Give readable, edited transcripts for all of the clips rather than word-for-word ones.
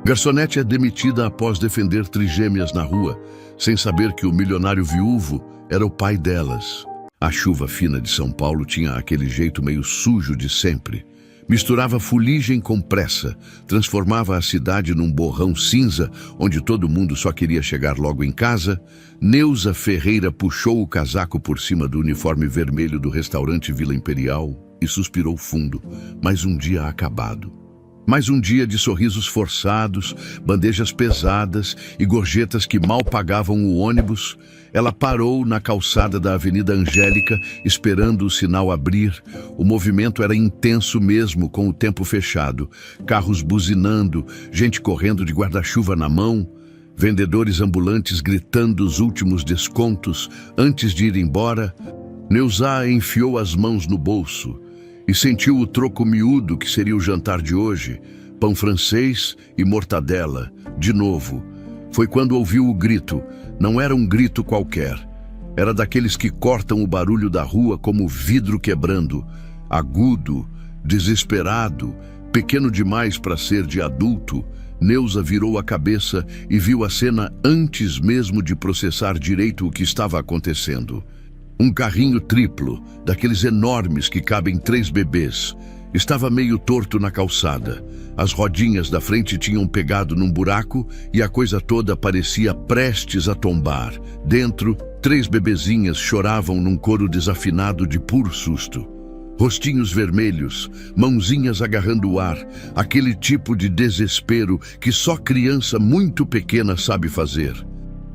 Garçonete é demitida após defender trigêmeas na rua, sem saber que o milionário viúvo era o pai delas. A chuva fina de São Paulo tinha aquele jeito meio sujo de sempre. Misturava fuligem com pressa, transformava a cidade num borrão cinza, onde todo mundo só queria chegar logo em casa. Neuza Ferreira puxou o casaco por cima do uniforme vermelho do restaurante Vila Imperial e suspirou fundo. Mais um dia acabado. Mais um dia de sorrisos forçados, bandejas pesadas e gorjetas que mal pagavam o ônibus. Ela parou na calçada da Avenida Angélica, esperando o sinal abrir. O movimento era intenso mesmo, com o tempo fechado. Carros buzinando, gente correndo de guarda-chuva na mão, vendedores ambulantes gritando os últimos descontos. Antes de ir embora, Neuza enfiou as mãos no bolso e sentiu o troco miúdo que seria o jantar de hoje. Pão francês e mortadela, de novo. Foi quando ouviu o grito. Não era um grito qualquer. Era daqueles que cortam o barulho da rua como vidro quebrando. Agudo, desesperado, pequeno demais para ser de adulto. Neuza virou a cabeça e viu a cena antes mesmo de processar direito o que estava acontecendo. Um carrinho triplo, daqueles enormes que cabem 3 bebês, estava meio torto na calçada. As rodinhas da frente tinham pegado num buraco e a coisa toda parecia prestes a tombar. Dentro, 3 bebezinhas choravam num coro desafinado de puro susto. Rostinhos vermelhos, mãozinhas agarrando o ar, aquele tipo de desespero que só criança muito pequena sabe fazer.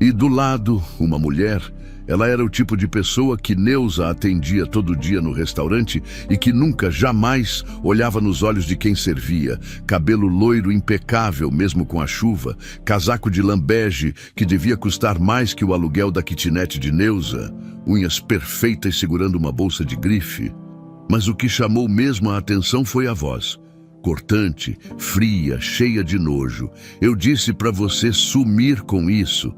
E do lado, uma mulher. Ela era o tipo de pessoa que Neuza atendia todo dia no restaurante e que nunca, jamais olhava nos olhos de quem servia. Cabelo loiro impecável, mesmo com a chuva, casaco de lã bege que devia custar mais que o aluguel da kitnet de Neuza, unhas perfeitas segurando uma bolsa de grife. Mas o que chamou mesmo a atenção foi a voz. Cortante, fria, cheia de nojo. Eu disse para você sumir com isso.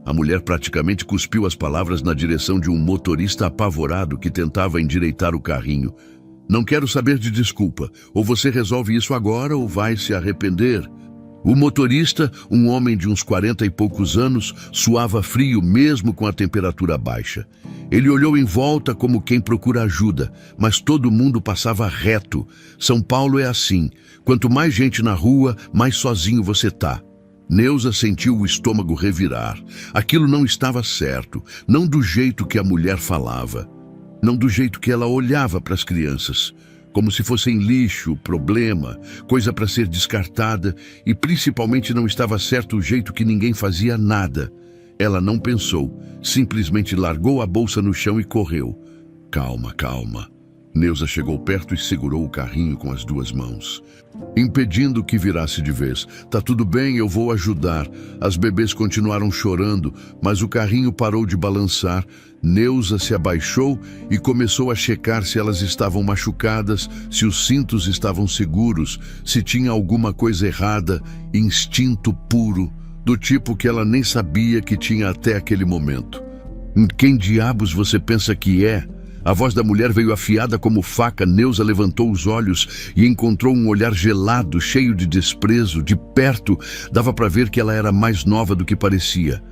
A mulher praticamente cuspiu as palavras na direção de um motorista apavorado que tentava endireitar o carrinho. Não quero saber de desculpa. Ou você resolve isso agora ou vai se arrepender. O motorista, um homem de uns 40 e poucos anos, suava frio mesmo com a temperatura baixa. Ele olhou em volta como quem procura ajuda, mas todo mundo passava reto. São Paulo é assim. Quanto mais gente na rua, mais sozinho você tá. Neuza sentiu o estômago revirar. Aquilo não estava certo, não do jeito que a mulher falava, não do jeito que ela olhava para as crianças, como se fossem lixo, problema, coisa para ser descartada, e principalmente não estava certo o jeito que ninguém fazia nada. Ela não pensou, simplesmente largou a bolsa no chão e correu. Calma, calma. Neuza chegou perto e segurou o carrinho com as 2 mãos, impedindo que virasse de vez. Tá tudo bem, eu vou ajudar. As bebês continuaram chorando, mas o carrinho parou de balançar. Neuza se abaixou e começou a checar se elas estavam machucadas, se os cintos estavam seguros, se tinha alguma coisa errada. Instinto puro, do tipo que ela nem sabia que tinha até aquele momento. Quem diabos você pensa que é? A voz da mulher veio afiada como faca. Neuza levantou os olhos e encontrou um olhar gelado, cheio de desprezo. De perto, dava para ver que ela era mais nova do que parecia.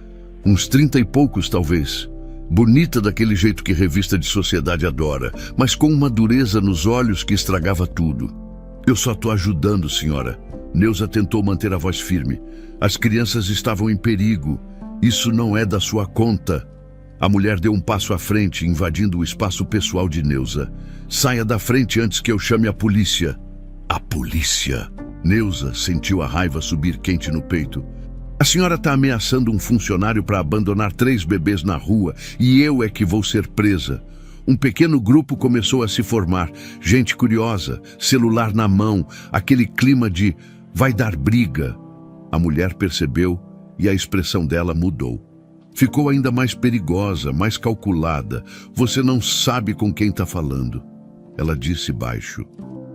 Uns 30 e poucos, talvez. Bonita daquele jeito que revista de sociedade adora, mas com uma dureza nos olhos que estragava tudo. Eu só tô ajudando, senhora. Neuza tentou manter a voz firme. As crianças estavam em perigo. Isso não é da sua conta. A mulher deu um passo à frente, invadindo o espaço pessoal de Neuza. Saia da frente antes que eu chame a polícia. A polícia? Neuza sentiu a raiva subir quente no peito. A senhora está ameaçando um funcionário para abandonar 3 bebês na rua e eu é que vou ser presa. Um pequeno grupo começou a se formar. Gente curiosa, celular na mão, aquele clima de vai dar briga. A mulher percebeu e a expressão dela mudou. Ficou ainda mais perigosa, mais calculada. Você não sabe com quem está falando. Ela disse baixo.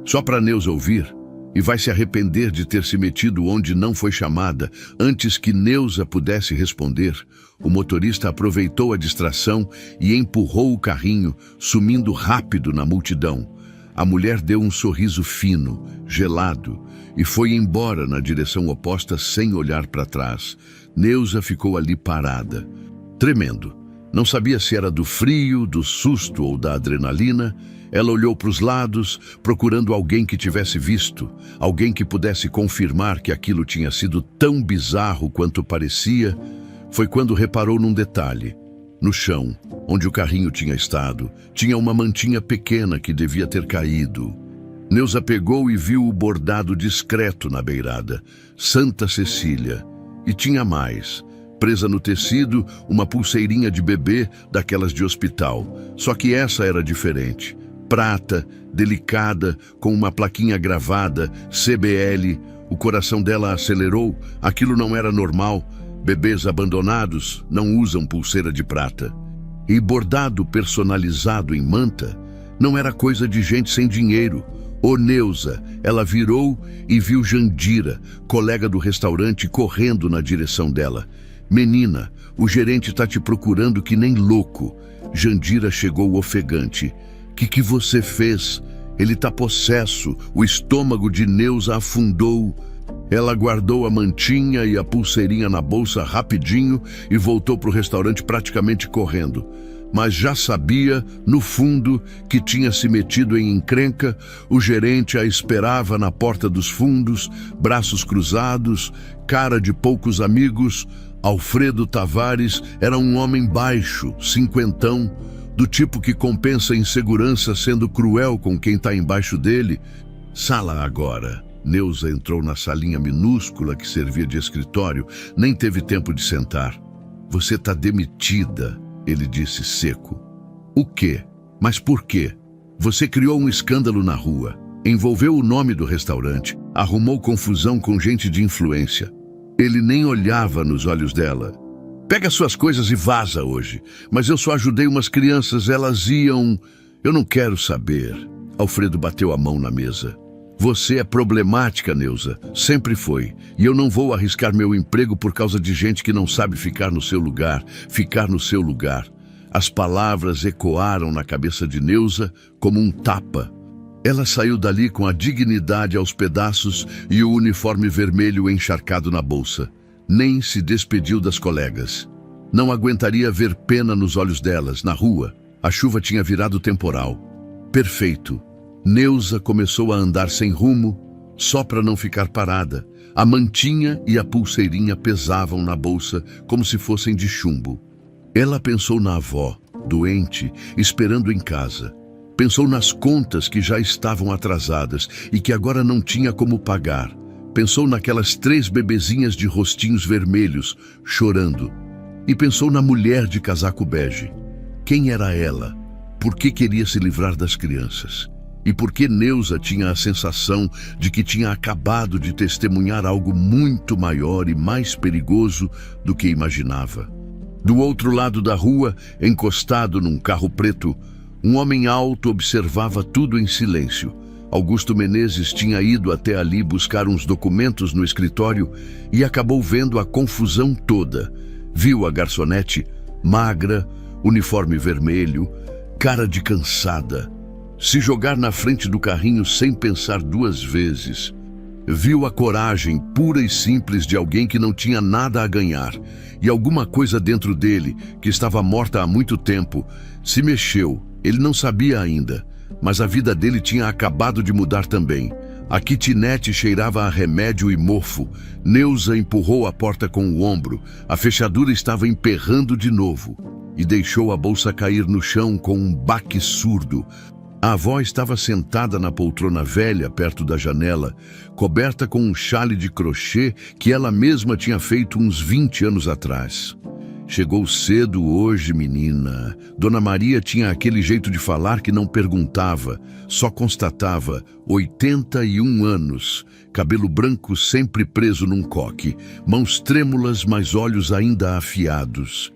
Só para Neuza ouvir, e vai se arrepender de ter se metido onde não foi chamada. Antes que Neuza pudesse responder, o motorista aproveitou a distração e empurrou o carrinho, sumindo rápido na multidão. A mulher deu um sorriso fino, gelado, e foi embora na direção oposta sem olhar para trás. Neuza ficou ali parada, tremendo. Não sabia se era do frio, do susto ou da adrenalina. Ela olhou para os lados, procurando alguém que tivesse visto, alguém que pudesse confirmar que aquilo tinha sido tão bizarro quanto parecia. Foi quando reparou num detalhe. No chão, onde o carrinho tinha estado, tinha uma mantinha pequena que devia ter caído. Neuza pegou e viu o bordado discreto na beirada, Santa Cecília. E tinha mais. Presa no tecido, uma pulseirinha de bebê daquelas de hospital. Só que essa era diferente. Prata, delicada, com uma plaquinha gravada, CBL. O coração dela acelerou. Aquilo não era normal. Bebês abandonados não usam pulseira de prata. E bordado personalizado em manta não era coisa de gente sem dinheiro. Ô Neuza, ela virou e viu Jandira, colega do restaurante, correndo na direção dela. Menina, o gerente tá te procurando que nem louco. Jandira chegou ofegante. Que você fez? Ele tá possesso. O estômago de Neuza afundou. Ela guardou a mantinha e a pulseirinha na bolsa rapidinho e voltou para o restaurante praticamente correndo. Mas já sabia, no fundo, que tinha se metido em encrenca. O gerente a esperava na porta dos fundos, braços cruzados, cara de poucos amigos. Alfredo Tavares era um homem baixo, cinquentão, do tipo que compensa insegurança sendo cruel com quem está embaixo dele. Sala agora. Neuza entrou na salinha minúscula que servia de escritório. Nem teve tempo de sentar. Você está demitida, ele disse seco. O quê? Mas por quê? Você criou um escândalo na rua, envolveu o nome do restaurante, arrumou confusão com gente de influência. Ele nem olhava nos olhos dela. Pega suas coisas e vaza hoje. Mas eu só ajudei umas crianças, elas iam... Eu não quero saber. Alfredo bateu a mão na mesa. Você é problemática, Neuza. Sempre foi. E eu não vou arriscar meu emprego por causa de gente que não sabe ficar no seu lugar. Ficar no seu lugar. As palavras ecoaram na cabeça de Neuza como um tapa. Ela saiu dali com a dignidade aos pedaços e o uniforme vermelho encharcado na bolsa. Nem se despediu das colegas. Não aguentaria ver pena nos olhos delas, na rua. A chuva tinha virado temporal. Perfeito. Neuza começou a andar sem rumo, só para não ficar parada. A mantinha e a pulseirinha pesavam na bolsa como se fossem de chumbo. Ela pensou na avó, doente, esperando em casa. Pensou nas contas que já estavam atrasadas e que agora não tinha como pagar. Pensou naquelas 3 bebezinhas de rostinhos vermelhos, chorando. E pensou na mulher de casaco bege. Quem era ela? Por que queria se livrar das crianças? E por que Neuza tinha a sensação de que tinha acabado de testemunhar algo muito maior e mais perigoso do que imaginava? Do outro lado da rua, encostado num carro preto, um homem alto observava tudo em silêncio. Augusto Menezes tinha ido até ali buscar uns documentos no escritório e acabou vendo a confusão toda. Viu a garçonete, magra, uniforme vermelho, cara de cansada, se jogar na frente do carrinho sem pensar 2 vezes. Viu a coragem pura e simples de alguém que não tinha nada a ganhar, e alguma coisa dentro dele, que estava morta há muito tempo, se mexeu. Ele não sabia ainda, mas a vida dele tinha acabado de mudar também. A kitnet cheirava a remédio e mofo. Neuza empurrou a porta com o ombro. A fechadura estava emperrando de novo e deixou a bolsa cair no chão com um baque surdo. A avó estava sentada na poltrona velha perto da janela, coberta com um chale de crochê que ela mesma tinha feito uns 20 anos atrás. Chegou cedo hoje, menina. Dona Maria tinha aquele jeito de falar que não perguntava, só constatava. 81 anos, cabelo branco sempre preso num coque, mãos trêmulas, mas olhos ainda afiados.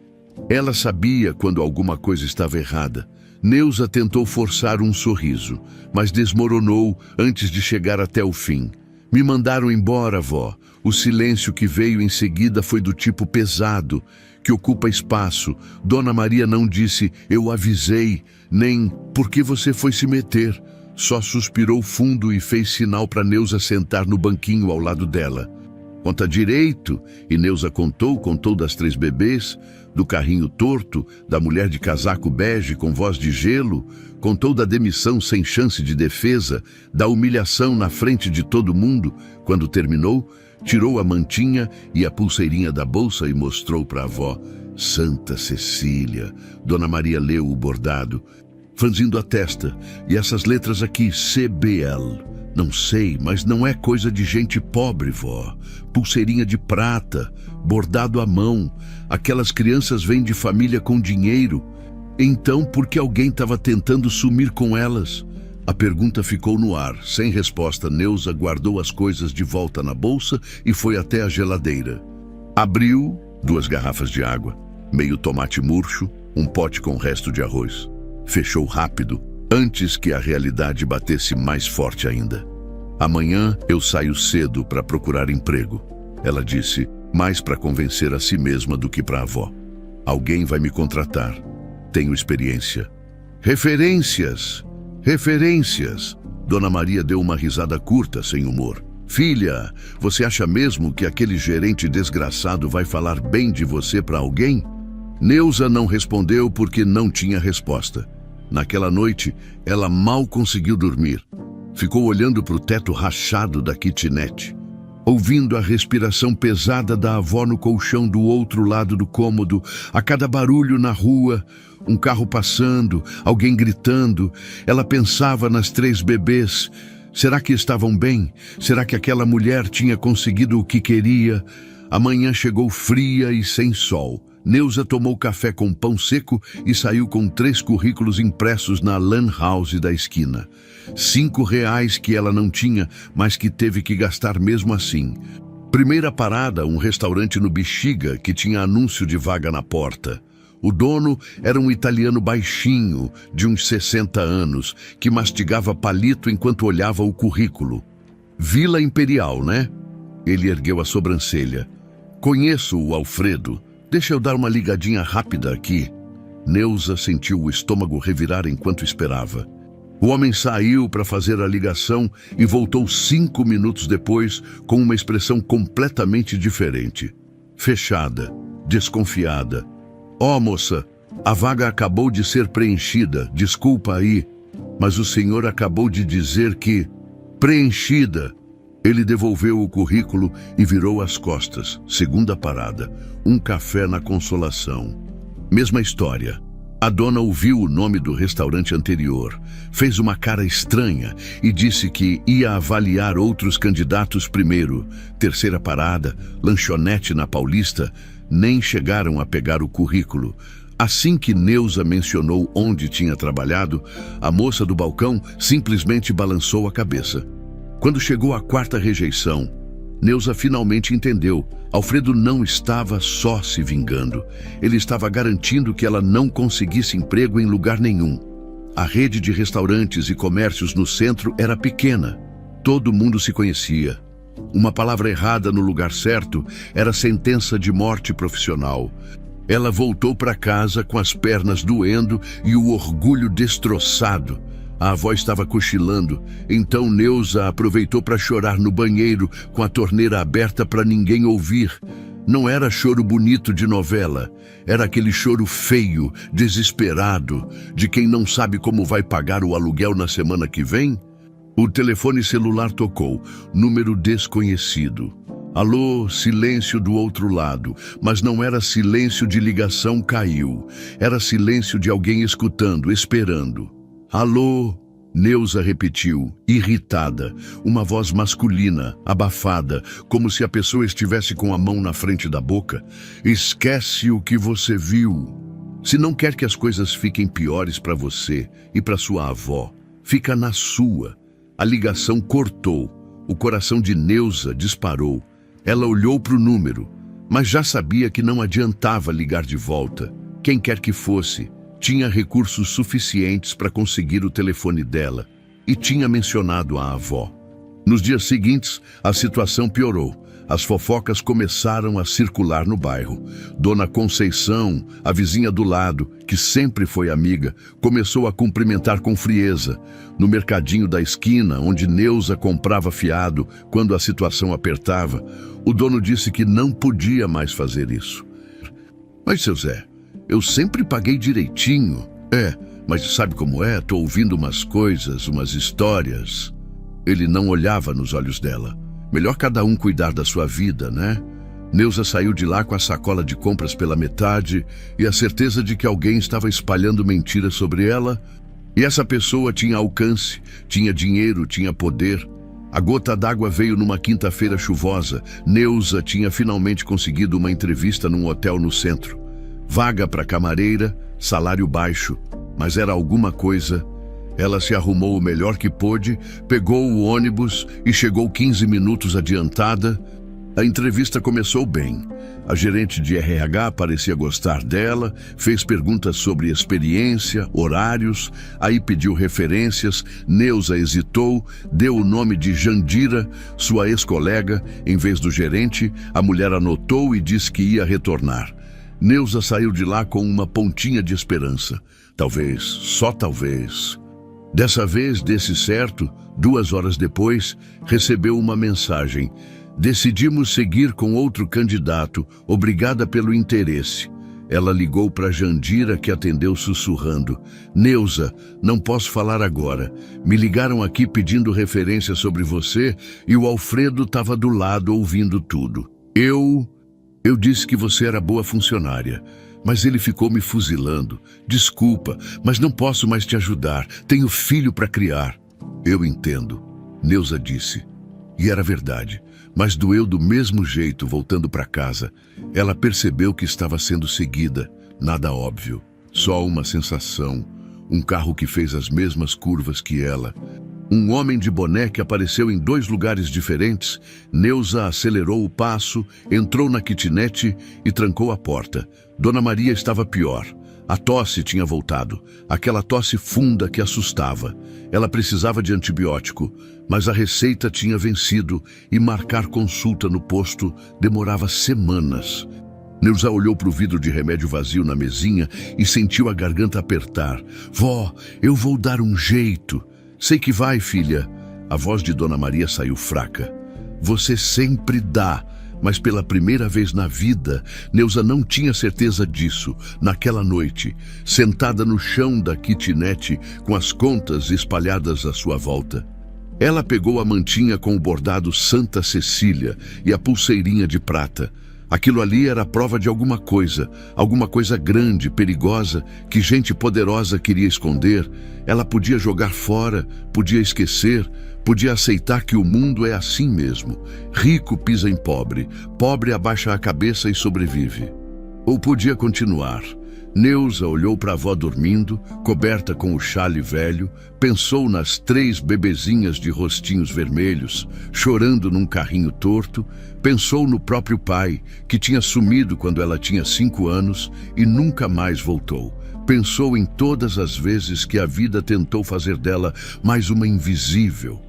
Ela sabia quando alguma coisa estava errada. Neuza tentou forçar um sorriso, mas desmoronou antes de chegar até o fim. Me mandaram embora, vó. O silêncio que veio em seguida foi do tipo pesado, que ocupa espaço. Dona Maria não disse, eu avisei, nem por que você foi se meter. só suspirou fundo e fez sinal para Neuza sentar no banquinho ao lado dela. Conta direito, e Neuza contou das 3 bebês, do carrinho torto, da mulher de casaco bege com voz de gelo, contou da demissão sem chance de defesa, da humilhação na frente de todo mundo. Quando terminou, tirou a mantinha e a pulseirinha da bolsa e mostrou para a avó. Santa Cecília. Dona Maria leu o bordado, franzindo a testa. E essas letras aqui, CBL. Não sei, mas não é coisa de gente pobre, vó. Pulseirinha de prata, bordado à mão. Aquelas crianças vêm de família com dinheiro. Então, por que alguém estava tentando sumir com elas? A pergunta ficou no ar. Sem resposta, Neuza guardou as coisas de volta na bolsa e foi até a geladeira. Abriu 2 garrafas de água, meio tomate murcho, um pote com resto de arroz. Fechou rápido, antes que a realidade batesse mais forte ainda. Amanhã eu saio cedo para procurar emprego, ela disse, mais para convencer a si mesma do que para a avó. Alguém vai me contratar. Tenho experiência. Referências! Referências! Dona Maria deu uma risada curta, sem humor. Filha, você acha mesmo que aquele gerente desgraçado vai falar bem de você para alguém? Neuza não respondeu porque não tinha resposta. Naquela noite, ela mal conseguiu dormir. Ficou olhando para o teto rachado da kitnet, ouvindo a respiração pesada da avó no colchão do outro lado do cômodo, a cada barulho na rua, um carro passando, alguém gritando. Ela pensava nas 3 bebês. Será que estavam bem? Será que aquela mulher tinha conseguido o que queria? A manhã chegou fria e sem sol. Neuza tomou café com pão seco e saiu com 3 currículos impressos na lan house da esquina. R$5 que ela não tinha, mas que teve que gastar mesmo assim. Primeira parada, um restaurante no Bexiga que tinha anúncio de vaga na porta. O dono era um italiano baixinho, de uns 60 anos, que mastigava palito enquanto olhava o currículo. Vila Imperial, né? Ele ergueu a sobrancelha. Conheço o Alfredo. Deixa eu dar uma ligadinha rápida aqui. Neuza sentiu o estômago revirar enquanto esperava. O homem saiu para fazer a ligação e voltou 5 minutos depois com uma expressão completamente diferente. Fechada, desconfiada. Ó, moça, a vaga acabou de ser preenchida, desculpa aí, mas o senhor acabou de dizer que... Preenchida. Ele devolveu o currículo e virou as costas. Segunda parada, um café na Consolação. Mesma história. A dona ouviu o nome do restaurante anterior, fez uma cara estranha e disse que ia avaliar outros candidatos primeiro. Terceira parada, lanchonete na Paulista. Nem chegaram a pegar o currículo. Assim que Neuza mencionou onde tinha trabalhado, a moça do balcão simplesmente balançou a cabeça. Quando chegou a 4ª rejeição, Neuza finalmente entendeu. Alfredo não estava só se vingando. Ele estava garantindo que ela não conseguisse emprego em lugar nenhum. A rede de restaurantes e comércios no centro era pequena. Todo mundo se conhecia. Uma palavra errada no lugar certo era sentença de morte profissional. Ela voltou para casa com as pernas doendo e o orgulho destroçado. A avó estava cochilando, então Neuza aproveitou para chorar no banheiro com a torneira aberta para ninguém ouvir. Não era choro bonito de novela, era aquele choro feio, desesperado, de quem não sabe como vai pagar o aluguel na semana que vem. O telefone celular tocou, número desconhecido. Alô, silêncio do outro lado, mas não era silêncio de ligação caiu, era silêncio de alguém escutando, esperando. Alô, Neuza repetiu, irritada, uma voz masculina, abafada, como se a pessoa estivesse com a mão na frente da boca. Esquece o que você viu. Se não quer que as coisas fiquem piores para você e para sua avó, fica na sua. A ligação cortou, o coração de Neuza disparou. Ela olhou para o número, mas já sabia que não adiantava ligar de volta. Quem quer que fosse, tinha recursos suficientes para conseguir o telefone dela e tinha mencionado a avó. Nos dias seguintes, a situação piorou. as fofocas começaram a circular no bairro. Dona Conceição, a vizinha do lado, que sempre foi amiga, começou a cumprimentar com frieza. No mercadinho da esquina, onde Neuza comprava fiado quando a situação apertava, o dono disse que não podia mais fazer isso. Mas, seu Zé, eu sempre paguei direitinho. Mas sabe como é? Tô ouvindo umas coisas, umas histórias. Ele não olhava nos olhos dela. Melhor cada um cuidar da sua vida, né? Neuza saiu de lá com a sacola de compras pela metade e a certeza de que alguém estava espalhando mentiras sobre ela. E essa pessoa tinha alcance, tinha dinheiro, tinha poder. A gota d'água veio numa quinta-feira chuvosa. Neuza tinha finalmente conseguido uma entrevista num hotel no centro. Vaga para camareira, salário baixo, mas era alguma coisa. Ela se arrumou o melhor que pôde, pegou o ônibus e chegou 15 minutos adiantada. A entrevista começou bem. A gerente de RH parecia gostar dela, fez perguntas sobre experiência, horários, aí pediu referências. Neuza hesitou, deu o nome de Jandira, sua ex-colega, em vez do gerente. A mulher anotou e disse que ia retornar. Neuza saiu de lá com uma pontinha de esperança. Talvez, só talvez. Dessa vez, desse certo, 2 horas depois, recebeu uma mensagem. Decidimos seguir com outro candidato, obrigada pelo interesse. Ela ligou para Jandira, que atendeu sussurrando. Neuza, não posso falar agora. Me ligaram aqui pedindo referência sobre você e o Alfredo estava do lado ouvindo tudo. Eu disse que você era boa funcionária, mas ele ficou me fuzilando. Desculpa, mas não posso mais te ajudar. Tenho filho para criar. Eu entendo, Neuza disse. E era verdade, mas doeu do mesmo jeito voltando para casa. Ela percebeu que estava sendo seguida. Nada óbvio, só uma sensação. Um carro que fez as mesmas curvas que ela. Um homem de boné que apareceu em 2 lugares diferentes. Neuza acelerou o passo, entrou na kitnet e trancou a porta. Dona Maria estava pior. A tosse tinha voltado, aquela tosse funda que assustava. Ela precisava de antibiótico, mas a receita tinha vencido e marcar consulta no posto demorava semanas. Neuza olhou para o vidro de remédio vazio na mesinha e sentiu a garganta apertar. Vó, eu vou dar um jeito. Sei que vai, filha. A voz de Dona Maria saiu fraca. Você sempre dá. Mas pela primeira vez na vida, Neuza não tinha certeza disso. Naquela noite, sentada no chão da kitnet, com as contas espalhadas à sua volta. Ela pegou a mantinha com o bordado Santa Cecília e a pulseirinha de prata. Aquilo ali era a prova de alguma coisa grande, perigosa, que gente poderosa queria esconder. Ela podia jogar fora, podia esquecer, podia aceitar que o mundo é assim mesmo. Rico pisa em pobre, pobre abaixa a cabeça e sobrevive. Ou podia continuar. Neuza olhou para a avó dormindo, coberta com o chale velho, pensou nas 3 bebezinhas de rostinhos vermelhos, chorando num carrinho torto, pensou no próprio pai, que tinha sumido quando ela tinha 5 anos e nunca mais voltou. Pensou em todas as vezes que a vida tentou fazer dela mais uma invisível,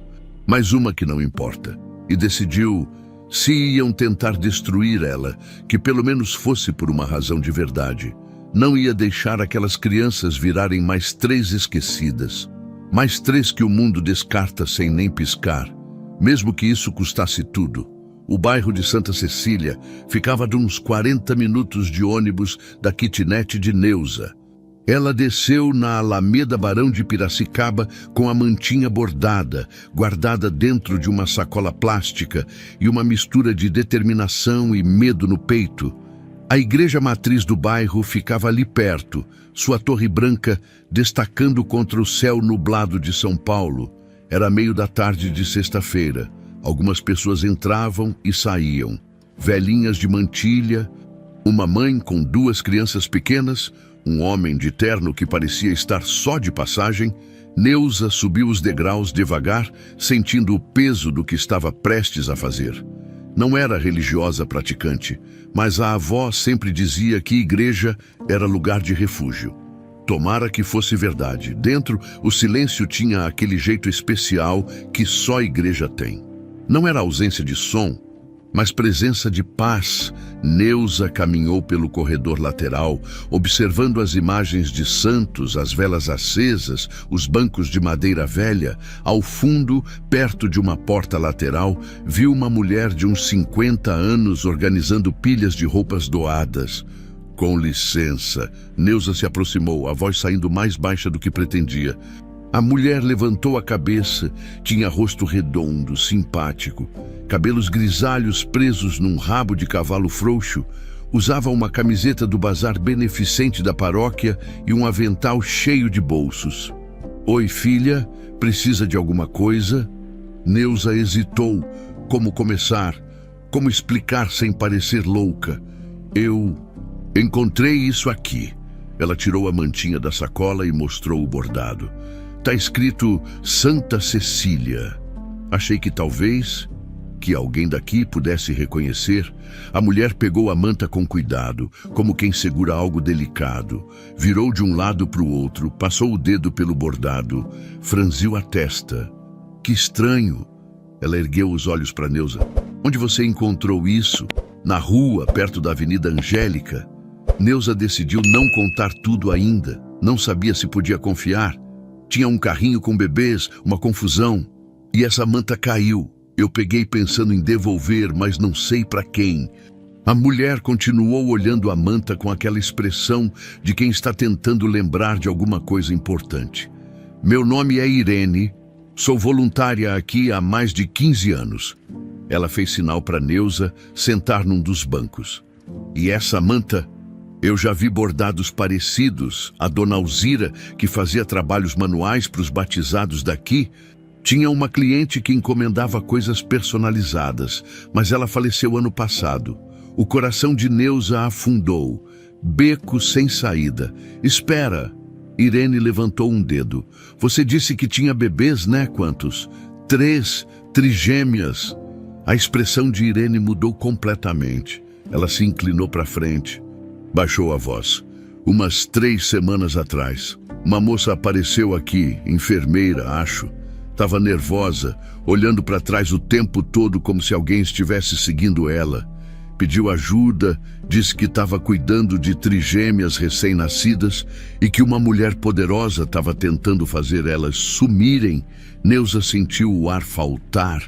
mais uma que não importa, e decidiu, se iam tentar destruir ela, que pelo menos fosse por uma razão de verdade. Não ia deixar aquelas crianças virarem mais 3 esquecidas. Mais 3 que o mundo descarta sem nem piscar. Mesmo que isso custasse tudo. O bairro de Santa Cecília ficava a uns 40 minutos de ônibus da kitnet de Neuza. Ela desceu na Alameda Barão de Piracicaba com a mantinha bordada, guardada dentro de uma sacola plástica e uma mistura de determinação e medo no peito. A igreja matriz do bairro ficava ali perto, sua torre branca destacando contra o céu nublado de São Paulo. Era meio da tarde de sexta-feira. Algumas pessoas entravam e saíam. Velhinhas de mantilha, uma mãe com 2 crianças pequenas, um homem de terno que parecia estar só de passagem. Neuza subiu os degraus devagar, sentindo o peso do que estava prestes a fazer. Não era religiosa praticante, mas a avó sempre dizia que igreja era lugar de refúgio. Tomara que fosse verdade. Dentro, o silêncio tinha aquele jeito especial que só a igreja tem. Não era ausência de som, mas presença de paz. Neuza caminhou pelo corredor lateral, observando as imagens de santos, as velas acesas, os bancos de madeira velha. Ao fundo, perto de uma porta lateral, viu uma mulher de uns 50 anos organizando pilhas de roupas doadas. Com licença, Neuza se aproximou, a voz saindo mais baixa do que pretendia. A mulher levantou a cabeça, tinha rosto redondo, simpático, cabelos grisalhos presos num rabo de cavalo frouxo, usava uma camiseta do bazar beneficente da paróquia e um avental cheio de bolsos. Oi, filha, precisa de alguma coisa? Neuza hesitou. Como começar? Como explicar sem parecer louca? Eu encontrei isso aqui. Ela tirou a mantinha da sacola e mostrou o bordado. Tá escrito Santa Cecília. Achei que talvez alguém daqui pudesse reconhecer. A mulher pegou a manta com cuidado, como quem segura algo delicado. Virou de um lado para o outro, passou o dedo pelo bordado, franziu a testa. Que estranho! Ela ergueu os olhos para Neuza. Onde você encontrou isso? Na rua, perto da Avenida Angélica. Neuza decidiu não contar tudo ainda. Não sabia se podia confiar. Tinha um carrinho com bebês, uma confusão. E essa manta caiu. Eu peguei pensando em devolver, mas não sei para quem. A mulher continuou olhando a manta com aquela expressão de quem está tentando lembrar de alguma coisa importante. Meu nome é Irene. Sou voluntária aqui há mais de 15 anos. Ela fez sinal para Neuza sentar num dos bancos. E essa manta... Eu já vi bordados parecidos. A dona Alzira, que fazia trabalhos manuais para os batizados daqui, tinha uma cliente que encomendava coisas personalizadas, mas ela faleceu ano passado. O coração de Neuza afundou. Beco sem saída. Espera! Irene levantou um dedo. Você disse que tinha bebês, né? Quantos? 3 trigêmeas. A expressão de Irene mudou completamente. Ela se inclinou para frente. Baixou a voz. Umas 3 semanas atrás, uma moça apareceu aqui, enfermeira, acho. Estava nervosa, olhando para trás o tempo todo como se alguém estivesse seguindo ela. Pediu ajuda, disse que estava cuidando de trigêmeas recém-nascidas e que uma mulher poderosa estava tentando fazer elas sumirem. Neuza sentiu o ar faltar.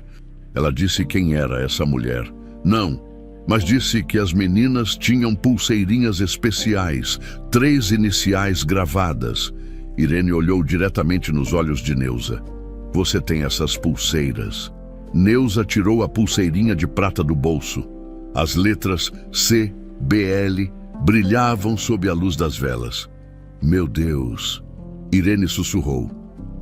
Ela disse quem era essa mulher. Não. Mas disse que as meninas tinham pulseirinhas especiais, 3 iniciais gravadas. Irene olhou diretamente nos olhos de Neuza. Você tem essas pulseiras. Neuza tirou a pulseirinha de prata do bolso. As letras CBL brilhavam sob a luz das velas. Meu Deus! Irene sussurrou.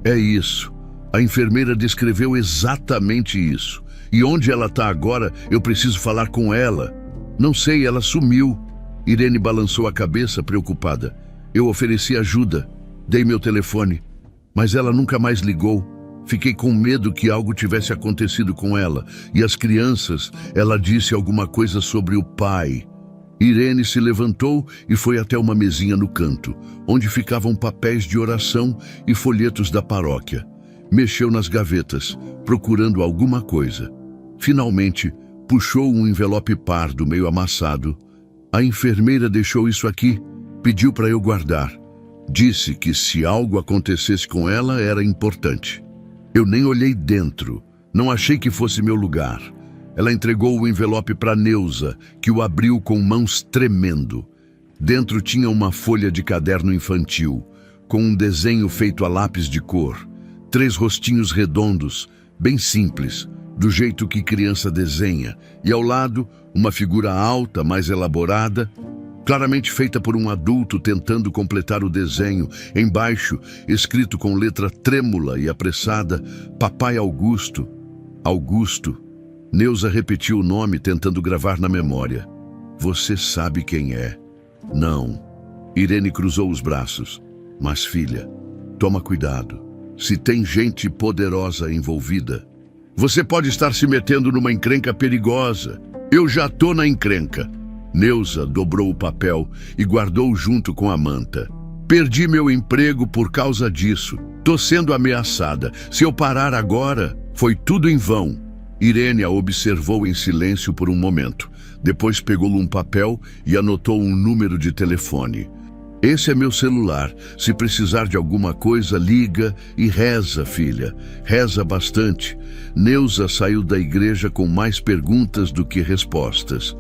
É isso. A enfermeira descreveu exatamente isso. E onde ela está agora, eu preciso falar com ela. Não sei, ela sumiu. Irene balançou a cabeça, preocupada. Eu ofereci ajuda, dei meu telefone, mas ela nunca mais ligou. Fiquei com medo que algo tivesse acontecido com ela. E as crianças, ela disse alguma coisa sobre o pai. Irene se levantou e foi até uma mesinha no canto, onde ficavam papéis de oração e folhetos da paróquia. Mexeu nas gavetas, procurando alguma coisa. Finalmente, puxou um envelope pardo meio amassado. A enfermeira deixou isso aqui, pediu para eu guardar. Disse que se algo acontecesse com ela, era importante. Eu nem olhei dentro, não achei que fosse meu lugar. Ela entregou o envelope para Neuza, que o abriu com mãos tremendo. Dentro tinha uma folha de caderno infantil, com um desenho feito a lápis de cor. 3 rostinhos redondos, bem simples, do jeito que criança desenha, e ao lado, uma figura alta, mais elaborada, claramente feita por um adulto tentando completar o desenho. Embaixo, escrito com letra trêmula e apressada, Papai Augusto. Augusto. Neuza repetiu o nome, tentando gravar na memória. Você sabe quem é? Não. Irene cruzou os braços. Mas, filha, toma cuidado. Se tem gente poderosa envolvida, você pode estar se metendo numa encrenca perigosa. Eu já tô na encrenca. Neuza dobrou o papel e guardou junto com a manta. Perdi meu emprego por causa disso. Tô sendo ameaçada. Se eu parar agora, foi tudo em vão. Irene a observou em silêncio por um momento. Depois pegou um papel e anotou um número de telefone. Esse é meu celular. Se precisar de alguma coisa, liga e reza, filha. Reza bastante. Neuza saiu da igreja com mais perguntas do que respostas.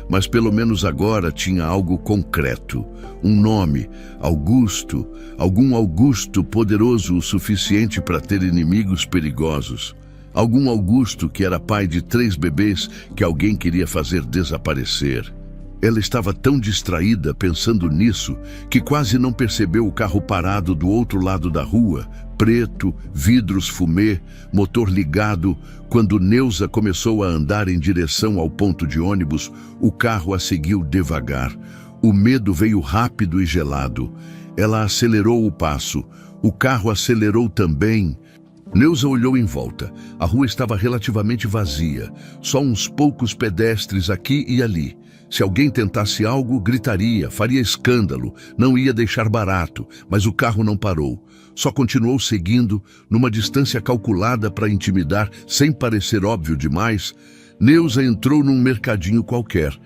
Mas pelo menos agora tinha algo concreto. Um nome, Augusto. Algum Augusto poderoso o suficiente para ter inimigos perigosos. Algum Augusto que era pai de 3 bebês que alguém queria fazer desaparecer. Ela estava tão distraída pensando nisso que quase não percebeu o carro parado do outro lado da rua, preto, vidros fumê, motor ligado. Quando Neuza começou a andar em direção ao ponto de ônibus, o carro a seguiu devagar. O medo veio rápido e gelado. Ela acelerou o passo. O carro acelerou também. Neuza olhou em volta. A rua estava relativamente vazia. Só uns poucos pedestres aqui e ali. Se alguém tentasse algo, gritaria, faria escândalo, não ia deixar barato, mas o carro não parou. Só continuou seguindo, numa distância calculada para intimidar, sem parecer óbvio demais. Neuza entrou num mercadinho qualquer,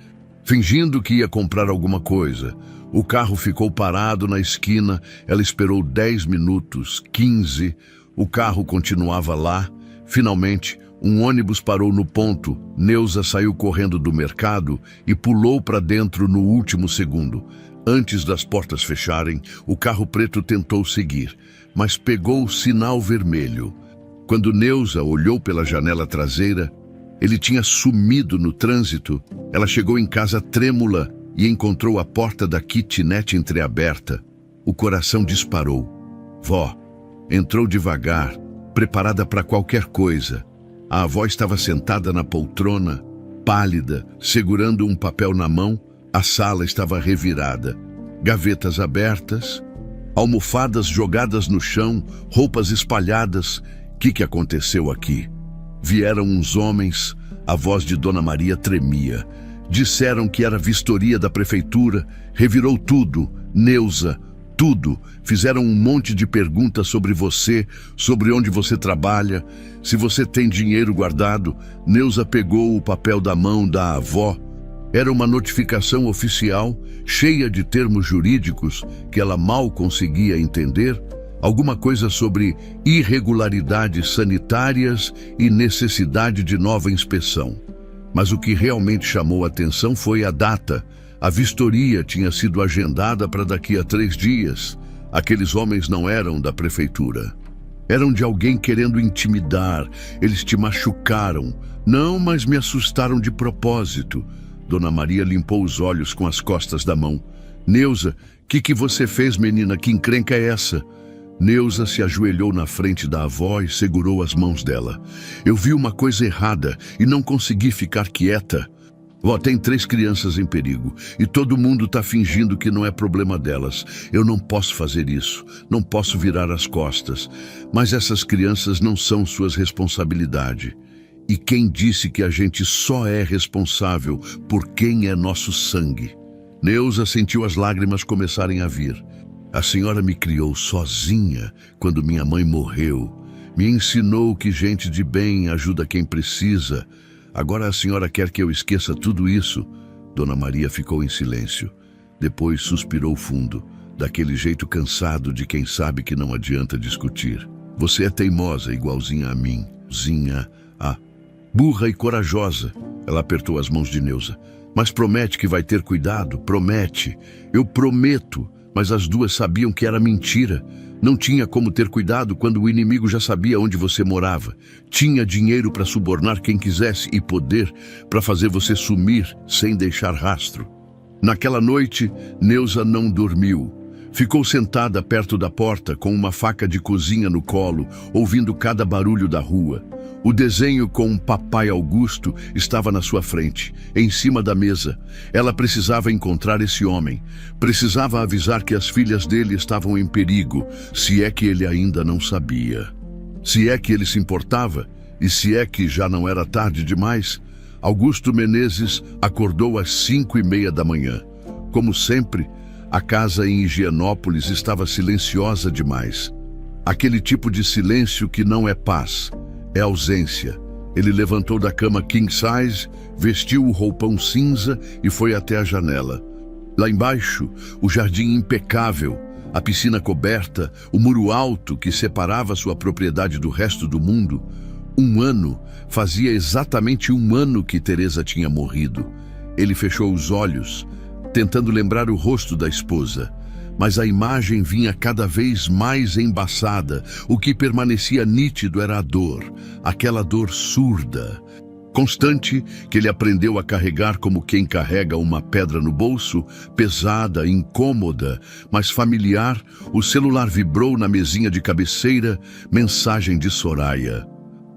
fingindo que ia comprar alguma coisa. O carro ficou parado na esquina, ela esperou 10 minutos, 15, o carro continuava lá. Finalmente, um ônibus parou no ponto. Neuza saiu correndo do mercado e pulou para dentro no último segundo. Antes das portas fecharem, o carro preto tentou seguir, mas pegou o sinal vermelho. Quando Neuza olhou pela janela traseira, ele tinha sumido no trânsito. Ela chegou em casa trêmula e encontrou a porta da kitnet entreaberta. O coração disparou. Vó entrou devagar, preparada para qualquer coisa. A avó estava sentada na poltrona, pálida, segurando um papel na mão. A sala estava revirada. Gavetas abertas, almofadas jogadas no chão, roupas espalhadas. Que aconteceu aqui? Vieram uns homens, a voz de Dona Maria tremia. Disseram que era vistoria da prefeitura, revirou tudo, Neuza, tudo. Fizeram um monte de perguntas sobre você, sobre onde você trabalha, se você tem dinheiro guardado. Neuza pegou o papel da mão da avó. Era uma notificação oficial, cheia de termos jurídicos que ela mal conseguia entender. Alguma coisa sobre irregularidades sanitárias e necessidade de nova inspeção. Mas o que realmente chamou a atenção foi a data. A vistoria tinha sido agendada para daqui a 3 dias. Aqueles homens não eram da prefeitura. Eram de alguém querendo intimidar. Eles te machucaram. Não, mas me assustaram de propósito. Dona Maria limpou os olhos com as costas da mão. Neuza, que você fez, menina? Que encrenca é essa? Neuza se ajoelhou na frente da avó e segurou as mãos dela. Eu vi uma coisa errada e não consegui ficar quieta. Vó, tem 3 crianças em perigo e todo mundo está fingindo que não é problema delas. Eu não posso fazer isso, não posso virar as costas. Mas essas crianças não são suas responsabilidade. E quem disse que a gente só é responsável por quem é nosso sangue? Neuza sentiu as lágrimas começarem a vir. A senhora me criou sozinha quando minha mãe morreu. Me ensinou que gente de bem ajuda quem precisa. Agora a senhora quer que eu esqueça tudo isso? Dona Maria ficou em silêncio. Depois suspirou fundo, daquele jeito cansado de quem sabe que não adianta discutir. Você é teimosa, igualzinha a mim. Burra e corajosa. Ela apertou as mãos de Neuza. Mas promete que vai ter cuidado, promete. Eu prometo. Mas as duas sabiam que era mentira. Não tinha como ter cuidado quando o inimigo já sabia onde você morava. Tinha dinheiro para subornar quem quisesse e poder para fazer você sumir sem deixar rastro. Naquela noite, Neuza não dormiu. Ficou sentada perto da porta com uma faca de cozinha no colo, ouvindo cada barulho da rua. O desenho com um papai Augusto estava na sua frente, em cima da mesa. Ela precisava encontrar esse homem. Precisava avisar que as filhas dele estavam em perigo, se é que ele ainda não sabia. Se é que ele se importava, e se é que já não era tarde demais. Augusto Menezes acordou às 5:30 da manhã. Como sempre, a casa em Higienópolis estava silenciosa demais. Aquele tipo de silêncio que não é paz. É ausência, Ele levantou da cama king size, vestiu o roupão cinza e foi até a janela. Lá embaixo, o jardim impecável, a piscina coberta, o muro alto que separava sua propriedade do resto do mundo. Fazia exatamente 1 ano que Teresa tinha morrido. Ele fechou os olhos, tentando lembrar o rosto da esposa. Mas a imagem vinha cada vez mais embaçada. O que permanecia nítido era a dor, aquela dor surda, constante, que ele aprendeu a carregar como quem carrega uma pedra no bolso, pesada, incômoda, mas familiar. O celular vibrou na mesinha de cabeceira, mensagem de Soraya.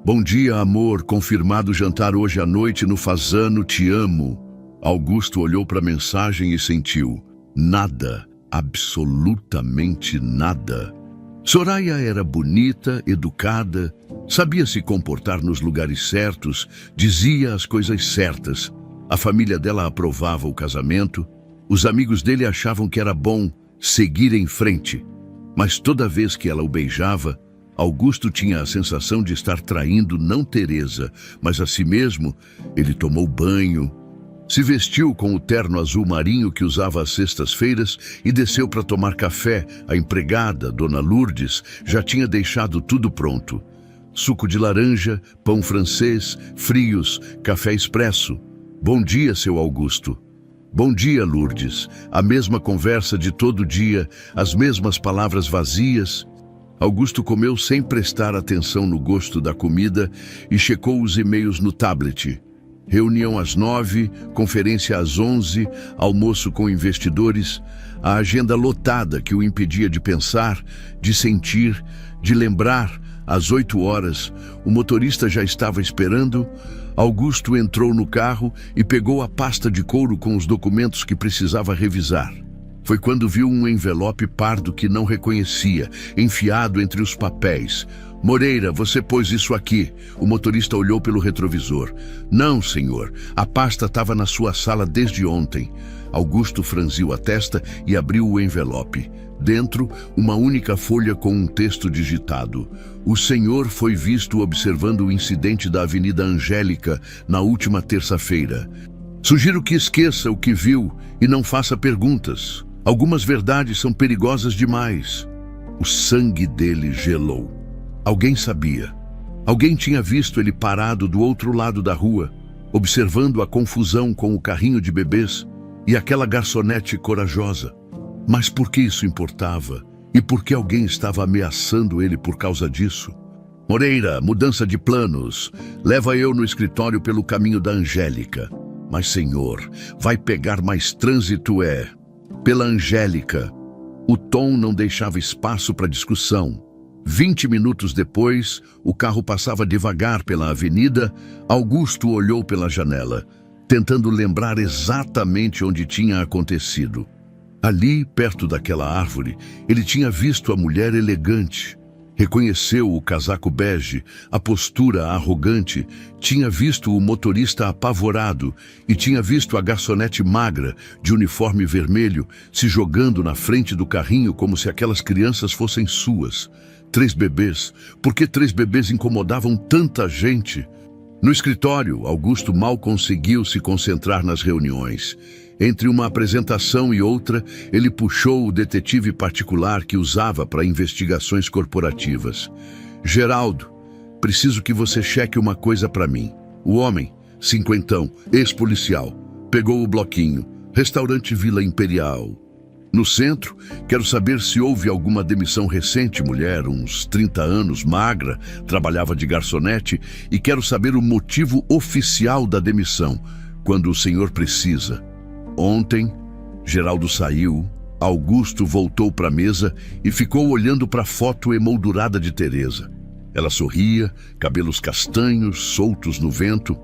Bom dia, amor, confirmado jantar hoje à noite no Fazano, te amo. Augusto olhou para a mensagem e sentiu nada, absolutamente nada. Soraya era bonita, educada, sabia se comportar nos lugares certos, dizia as coisas certas. A família dela aprovava o casamento, os amigos dele achavam que era bom seguir em frente. Mas toda vez que ela o beijava, Augusto tinha a sensação de estar traindo não Teresa, mas a si mesmo. Ele tomou banho, se vestiu com o terno azul marinho que usava às sextas-feiras e desceu para tomar café. A empregada, Dona Lourdes, já tinha deixado tudo pronto. Suco de laranja, pão francês, frios, café expresso. Bom dia, seu Augusto. Bom dia, Lourdes. A mesma conversa de todo dia, as mesmas palavras vazias. Augusto comeu sem prestar atenção no gosto da comida e checou os e-mails no tablet. Reunião às 9, conferência às 11, almoço com investidores, a agenda lotada que o impedia de pensar, de sentir, de lembrar. Às 8 horas, o motorista já estava esperando. Augusto entrou no carro e pegou a pasta de couro com os documentos que precisava revisar. Foi quando viu um envelope pardo que não reconhecia, enfiado entre os papéis. Moreira, você pôs isso aqui. O motorista olhou pelo retrovisor. Não, senhor. A pasta estava na sua sala desde ontem. Augusto franziu a testa e abriu o envelope. Dentro, uma única folha com um texto digitado. O senhor foi visto observando o incidente da Avenida Angélica na última terça-feira. Sugiro que esqueça o que viu e não faça perguntas. Algumas verdades são perigosas demais. O sangue dele gelou. Alguém sabia. Alguém tinha visto ele parado do outro lado da rua, observando a confusão com o carrinho de bebês e aquela garçonete corajosa. Mas por que isso importava? E por que alguém estava ameaçando ele por causa disso? Moreira, mudança de planos. Leva eu no escritório pelo caminho da Angélica. Mas, senhor, vai pegar mais trânsito, pela Angélica. O tom não deixava espaço para discussão. 20 minutos depois, o carro passava devagar pela avenida. Augusto olhou pela janela, tentando lembrar exatamente onde tinha acontecido. Ali, perto daquela árvore, ele tinha visto a mulher elegante. Reconheceu o casaco bege, a postura arrogante, tinha visto o motorista apavorado e tinha visto a garçonete magra, de uniforme vermelho, se jogando na frente do carrinho como se aquelas crianças fossem suas. 3 bebês. Por que 3 bebês incomodavam tanta gente? No escritório, Augusto mal conseguiu se concentrar nas reuniões. Entre uma apresentação e outra, ele puxou o detetive particular que usava para investigações corporativas. Geraldo, preciso que você cheque uma coisa para mim. O homem, 50, ex-policial, pegou o bloquinho. Restaurante Vila Imperial. No centro, quero saber se houve alguma demissão recente. Mulher, uns 30 anos, magra, trabalhava de garçonete e quero saber o motivo oficial da demissão, quando o senhor precisa. Ontem, Geraldo saiu, Augusto voltou para a mesa e ficou olhando para a foto emoldurada de Teresa. Ela sorria, cabelos castanhos, soltos no vento.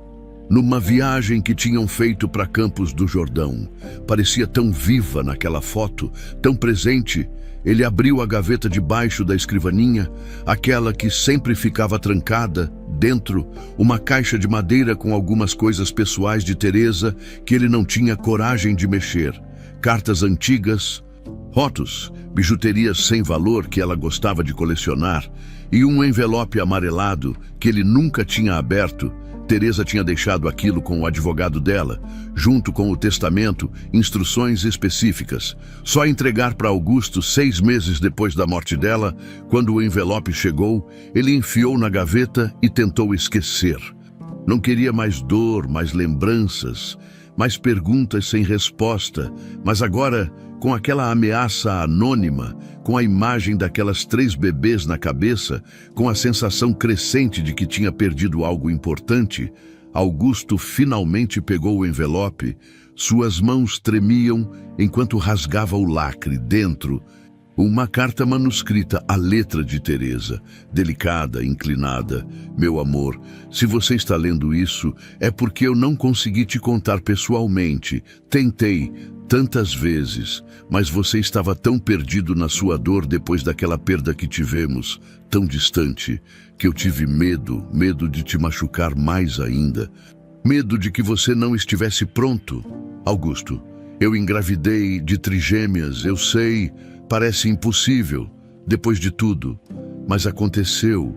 Numa viagem que tinham feito para Campos do Jordão. Parecia tão viva naquela foto, tão presente. Ele abriu a gaveta debaixo da escrivaninha, aquela que sempre ficava trancada. Dentro, uma caixa de madeira com algumas coisas pessoais de Teresa que ele não tinha coragem de mexer. Cartas antigas, fotos, bijuterias sem valor que ela gostava de colecionar e um envelope amarelado que ele nunca tinha aberto. Teresa tinha deixado aquilo com o advogado dela, junto com o testamento, instruções específicas. Só entregar para Augusto 6 meses depois da morte dela, quando o envelope chegou, ele enfiou na gaveta e tentou esquecer. Não queria mais dor, mais lembranças, mais perguntas sem resposta, mas agora, com aquela ameaça anônima, com a imagem daquelas 3 bebês na cabeça, com a sensação crescente de que tinha perdido algo importante, Augusto finalmente pegou o envelope. Suas mãos tremiam enquanto rasgava o lacre. Dentro, uma carta manuscrita à letra de Teresa, delicada, inclinada. Meu amor, se você está lendo isso, é porque eu não consegui te contar pessoalmente. Tentei tantas vezes, mas você estava tão perdido na sua dor depois daquela perda que tivemos, tão distante, que eu tive medo de te machucar mais ainda. Medo de que você não estivesse pronto. Augusto, eu engravidei de trigêmeas, eu sei. Parece impossível, depois de tudo, mas aconteceu,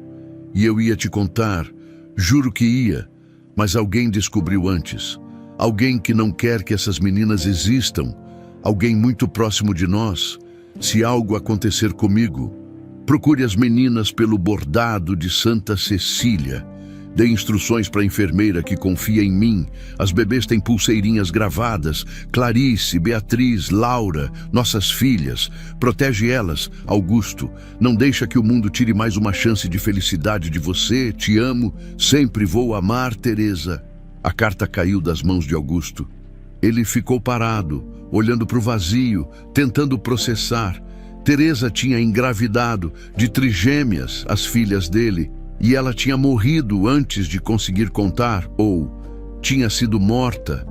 e eu ia te contar, juro que ia, mas alguém descobriu antes. Alguém que não quer que essas meninas existam, alguém muito próximo de nós. Se algo acontecer comigo, procure as meninas pelo bordado de Santa Cecília. Dê instruções para a enfermeira que confia em mim. As bebês têm pulseirinhas gravadas. Clarice, Beatriz, Laura, nossas filhas. Protege elas, Augusto. Não deixa que o mundo tire mais uma chance de felicidade de você. Te amo. Sempre vou amar, Teresa. A carta caiu das mãos de Augusto. Ele ficou parado, olhando para o vazio, tentando processar. Teresa tinha engravidado de trigêmeas, as filhas dele. E ela tinha morrido antes de conseguir contar, ou tinha sido morta.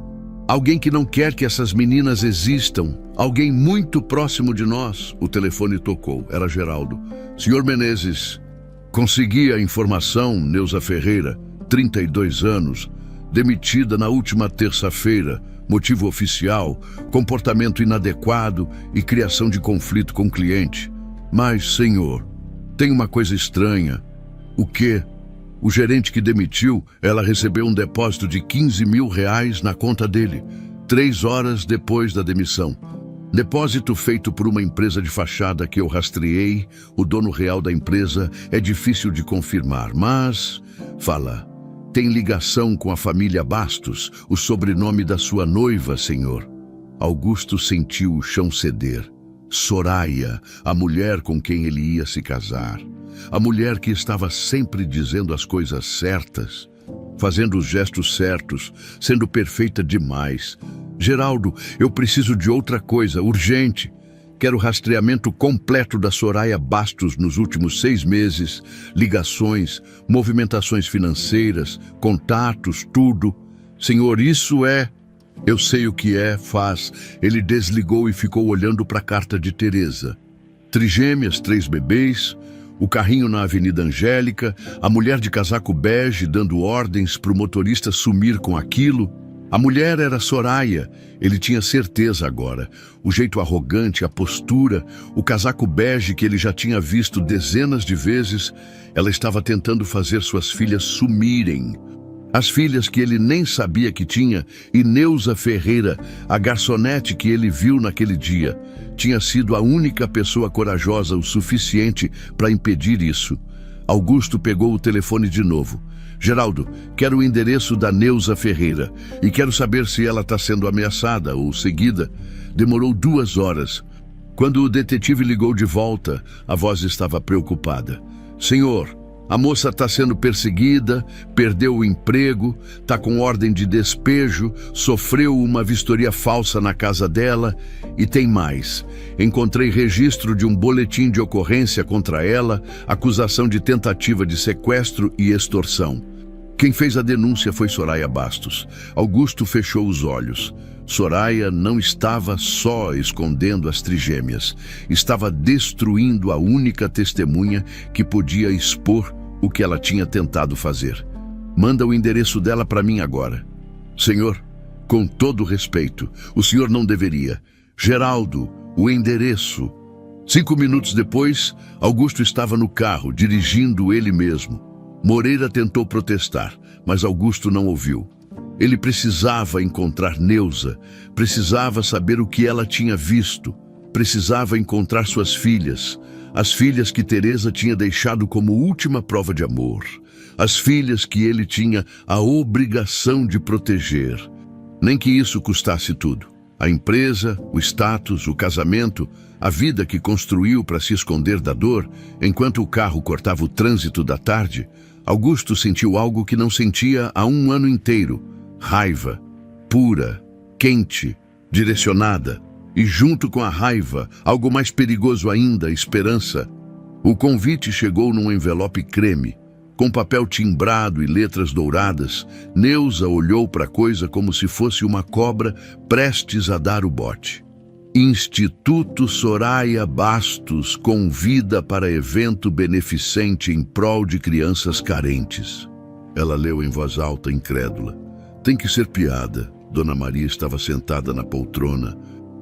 Alguém que não quer que essas meninas existam, alguém muito próximo de nós. O telefone tocou, era Geraldo. Senhor Menezes, consegui a informação, Neuza Ferreira, 32 anos, demitida na última terça-feira, motivo oficial, comportamento inadequado e criação de conflito com o cliente. Mas, senhor, tem uma coisa estranha. O quê? O gerente que demitiu, ela recebeu um depósito de R$15 mil na conta dele, 3 horas depois da demissão. Depósito feito por uma empresa de fachada que eu rastreei. O dono real da empresa é difícil de confirmar, mas... Fala, tem ligação com a família Bastos, o sobrenome da sua noiva, senhor. Augusto sentiu o chão ceder. Soraya, a mulher com quem ele ia se casar. A mulher que estava sempre dizendo as coisas certas, fazendo os gestos certos, sendo perfeita demais. Geraldo, eu preciso de outra coisa, urgente. Quero rastreamento completo da Soraya Bastos nos últimos 6 meses, ligações, movimentações financeiras, contatos, tudo. Senhor, isso é... Eu sei o que é, faz. Ele desligou e ficou olhando para a carta de Teresa. Trigêmeas, 3 bebês... O carrinho na Avenida Angélica, a mulher de casaco bege dando ordens para o motorista sumir com aquilo. A mulher era Soraya, ele tinha certeza agora. O jeito arrogante, a postura, o casaco bege que ele já tinha visto dezenas de vezes, ela estava tentando fazer suas filhas sumirem. As filhas que ele nem sabia que tinha, e Neuza Ferreira, a garçonete que ele viu naquele dia, tinha sido a única pessoa corajosa o suficiente para impedir isso. Augusto pegou o telefone de novo. Geraldo, quero o endereço da Neuza Ferreira e quero saber se ela está sendo ameaçada ou seguida. Demorou 2 horas. Quando o detetive ligou de volta, a voz estava preocupada. Senhor, a moça está sendo perseguida, perdeu o emprego, está com ordem de despejo, sofreu uma vistoria falsa na casa dela e tem mais. Encontrei registro de um boletim de ocorrência contra ela, acusação de tentativa de sequestro e extorsão. Quem fez a denúncia foi Soraya Bastos. Augusto fechou os olhos. Soraya não estava só escondendo as trigêmeas, estava destruindo a única testemunha que podia expor o que ela tinha tentado fazer. Manda o endereço dela para mim agora. Senhor, com todo respeito, o senhor não deveria. Geraldo, o endereço. 5 minutos depois, Augusto estava no carro, dirigindo ele mesmo. Moreira tentou protestar. mas Augusto não ouviu. Ele precisava encontrar Neuza, precisava saber o que ela tinha visto, precisava encontrar suas filhas, as filhas que Teresa tinha deixado como última prova de amor, as filhas que ele tinha a obrigação de proteger. Nem que isso custasse tudo. A empresa, o status, o casamento, a vida que construiu para se esconder da dor, enquanto o carro cortava o trânsito da tarde, Augusto sentiu algo que não sentia há um ano inteiro. Raiva, pura, quente, direcionada. E junto com a raiva, algo mais perigoso ainda, esperança. O convite chegou num envelope creme, com papel timbrado e letras douradas. Neuza olhou para a coisa como se fosse uma cobra prestes a dar o bote. Instituto Soraya Bastos convida para evento beneficente em prol de crianças carentes. Ela leu em voz alta, incrédula. Tem que ser piada. Dona Maria estava sentada na poltrona,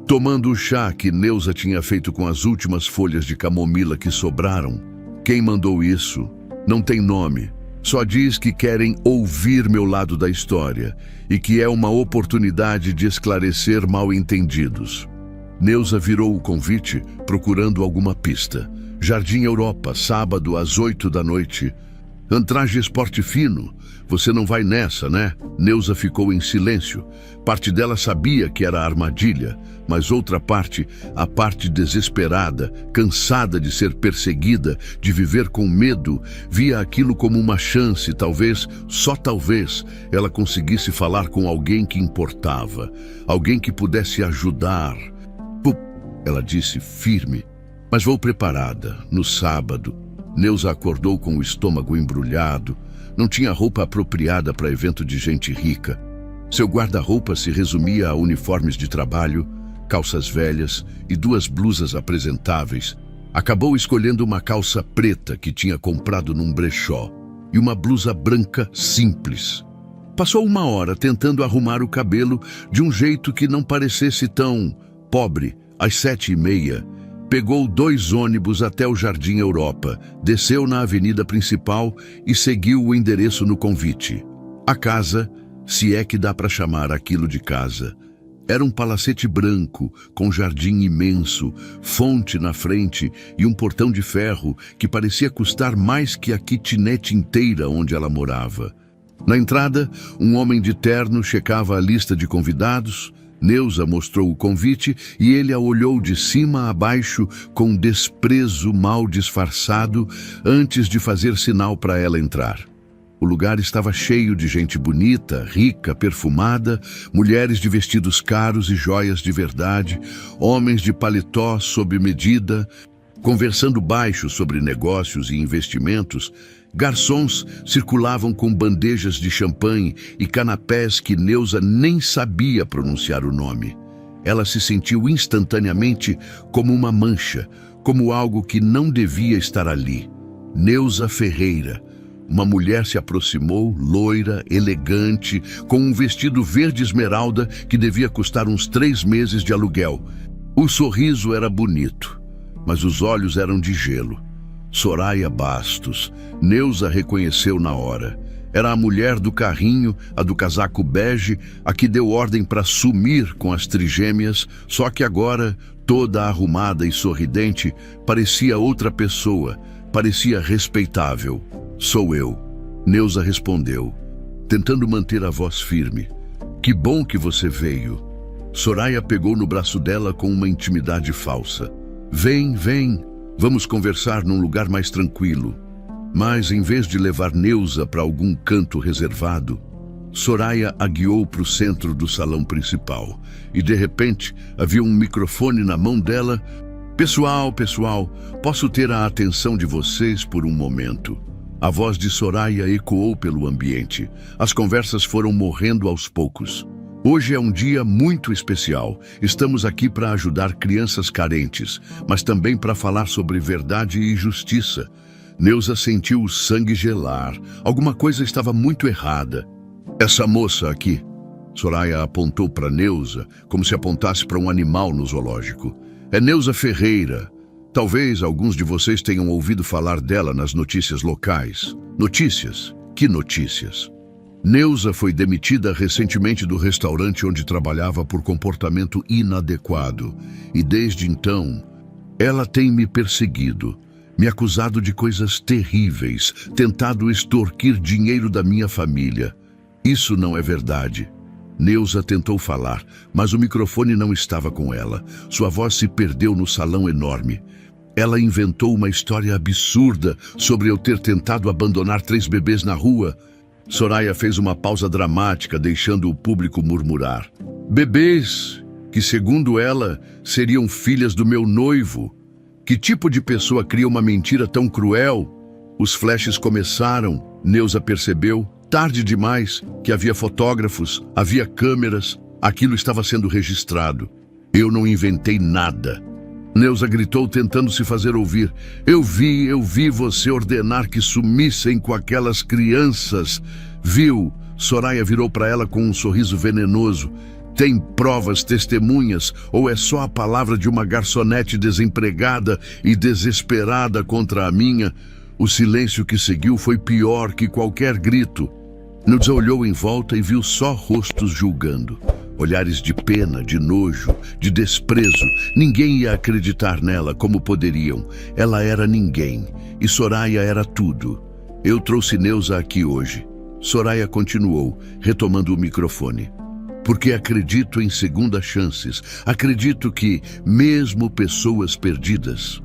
tomando o chá que Neuza tinha feito com as últimas folhas de camomila que sobraram. Quem mandou isso? Não tem nome. Só diz que querem ouvir meu lado da história e que é uma oportunidade de esclarecer mal-entendidos. Neuza virou o convite, procurando alguma pista. Jardim Europa, sábado às 8 da noite. Antraje esporte fino. Você não vai nessa, né? Neuza ficou em silêncio. Parte dela sabia que era armadilha, mas outra parte, a parte desesperada, cansada de ser perseguida, de viver com medo, via aquilo como uma chance. Talvez, só talvez, ela conseguisse falar com alguém que importava, alguém que pudesse ajudar. Ela disse firme, mas vou preparada, no sábado. Neuza acordou com o estômago embrulhado. Não tinha roupa apropriada para evento de gente rica. Seu guarda-roupa se resumia a uniformes de trabalho, calças velhas e 2 blusas apresentáveis. Acabou escolhendo uma calça preta que tinha comprado num brechó e uma blusa branca simples. Passou 1 hora tentando arrumar o cabelo de um jeito que não parecesse tão pobre. Às 7h30, pegou 2 ônibus até o Jardim Europa, desceu na avenida principal e seguiu o endereço no convite. A casa, se é que dá para chamar aquilo de casa, era um palacete branco, com jardim imenso, fonte na frente e um portão de ferro que parecia custar mais que a kitnet inteira onde ela morava. Na entrada, um homem de terno checava a lista de convidados. Neuza mostrou o convite e ele a olhou de cima a baixo com desprezo mal disfarçado antes de fazer sinal para ela entrar. O lugar estava cheio de gente bonita, rica, perfumada, mulheres de vestidos caros e joias de verdade, homens de paletó sob medida, conversando baixo sobre negócios e investimentos. Garçons circulavam com bandejas de champanhe e canapés que Neuza nem sabia pronunciar o nome. Ela se sentiu instantaneamente como uma mancha, como algo que não devia estar ali. Neuza Ferreira. Uma mulher se aproximou, loira, elegante, com um vestido verde esmeralda que devia custar uns 3 meses de aluguel. O sorriso era bonito, mas os olhos eram de gelo. Soraya Bastos. Neuza reconheceu na hora. Era a mulher do carrinho, a do casaco bege, a que deu ordem para sumir com as trigêmeas, só que agora, toda arrumada e sorridente, parecia outra pessoa, parecia respeitável. Sou eu. Neuza respondeu, tentando manter a voz firme. Que bom que você veio. Soraya pegou no braço dela com uma intimidade falsa. Vem, vem. Vamos conversar num lugar mais tranquilo. Mas, em vez de levar Neuza para algum canto reservado, Soraya a guiou para o centro do salão principal. E, de repente, havia um microfone na mão dela. Pessoal, posso ter a atenção de vocês por um momento? A voz de Soraya ecoou pelo ambiente. As conversas foram morrendo aos poucos. Hoje é um dia muito especial. Estamos aqui para ajudar crianças carentes, mas também para falar sobre verdade e justiça. Neuza sentiu o sangue gelar. Alguma coisa estava muito errada. Essa moça aqui. Soraya apontou para Neuza, como se apontasse para um animal no zoológico. É Neuza Ferreira. Talvez alguns de vocês tenham ouvido falar dela nas notícias locais. Notícias? Que notícias? Neuza foi demitida recentemente do restaurante onde trabalhava por comportamento inadequado. E desde então, ela tem me perseguido, me acusado de coisas terríveis, tentado extorquir dinheiro da minha família. Isso não é verdade. Neuza tentou falar, mas o microfone não estava com ela. Sua voz se perdeu no salão enorme. Ela inventou uma história absurda sobre eu ter tentado abandonar 3 bebês na rua. Soraya fez uma pausa dramática, deixando o público murmurar. Bebês que, segundo ela, seriam filhas do meu noivo. Que tipo de pessoa cria uma mentira tão cruel? Os flashes começaram, Neuza percebeu, tarde demais, que havia fotógrafos, havia câmeras, aquilo estava sendo registrado. Eu não inventei nada. Neuza gritou, tentando se fazer ouvir. Eu vi você ordenar que sumissem com aquelas crianças. Viu? Soraya virou para ela com um sorriso venenoso. Tem provas, testemunhas, ou é só a palavra de uma garçonete desempregada e desesperada contra a minha? O silêncio que seguiu foi pior que qualquer grito. Neuza olhou em volta e viu só rostos julgando. Olhares de pena, de nojo, de desprezo. Ninguém ia acreditar nela como poderiam. Ela era ninguém e Soraya era tudo. Eu trouxe Neuza aqui hoje. Soraya continuou, retomando o microfone. Porque acredito em segundas chances. Acredito que, mesmo pessoas perdidas,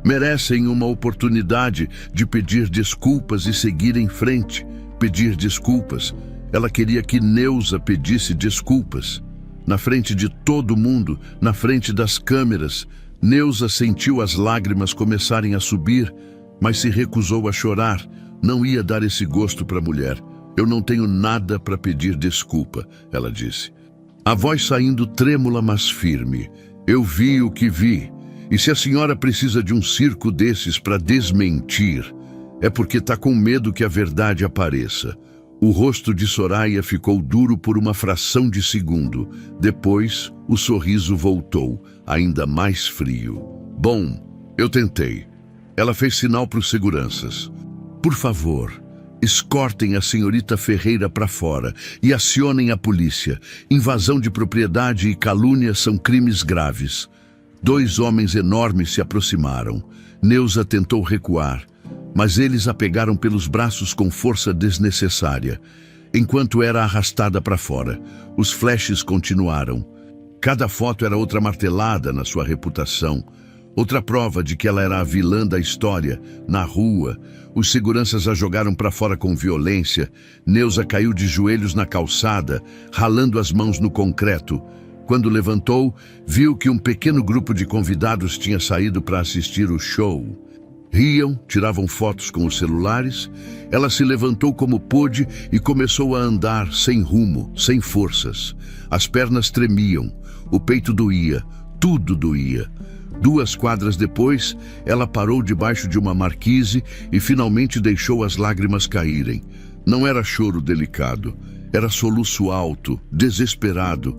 merecem uma oportunidade de pedir desculpas e seguir em frente. Pedir desculpas. Ela queria que Neuza pedisse desculpas. Na frente de todo mundo, na frente das câmeras, Neuza sentiu as lágrimas começarem a subir, mas se recusou a chorar. Não ia dar esse gosto para a mulher. Eu não tenho nada para pedir desculpa, ela disse. A voz saindo trêmula, mas firme. Eu vi o que vi. E se a senhora precisa de um circo desses para desmentir, é porque está com medo que a verdade apareça. O rosto de Soraya ficou duro por uma fração de segundo. Depois, o sorriso voltou, ainda mais frio. Bom, eu tentei. Ela fez sinal para os seguranças. Por favor, escortem a senhorita Ferreira para fora e acionem a polícia. Invasão de propriedade e calúnia são crimes graves. 2 homens enormes se aproximaram. Neuza tentou recuar, mas eles a pegaram pelos braços com força desnecessária. Enquanto era arrastada para fora, os flashes continuaram. Cada foto era outra martelada na sua reputação. Outra prova de que ela era a vilã da história. Na rua, os seguranças a jogaram para fora com violência. Neuza caiu de joelhos na calçada, ralando as mãos no concreto. Quando levantou, viu que um pequeno grupo de convidados tinha saído para assistir o show. Riam, tiravam fotos com os celulares. Ela se levantou como pôde e começou a andar sem rumo, sem forças. As pernas tremiam, o peito doía, tudo doía. 2 quadras depois, ela parou debaixo de uma marquise e finalmente deixou as lágrimas caírem. Não era choro delicado, era soluço alto, desesperado.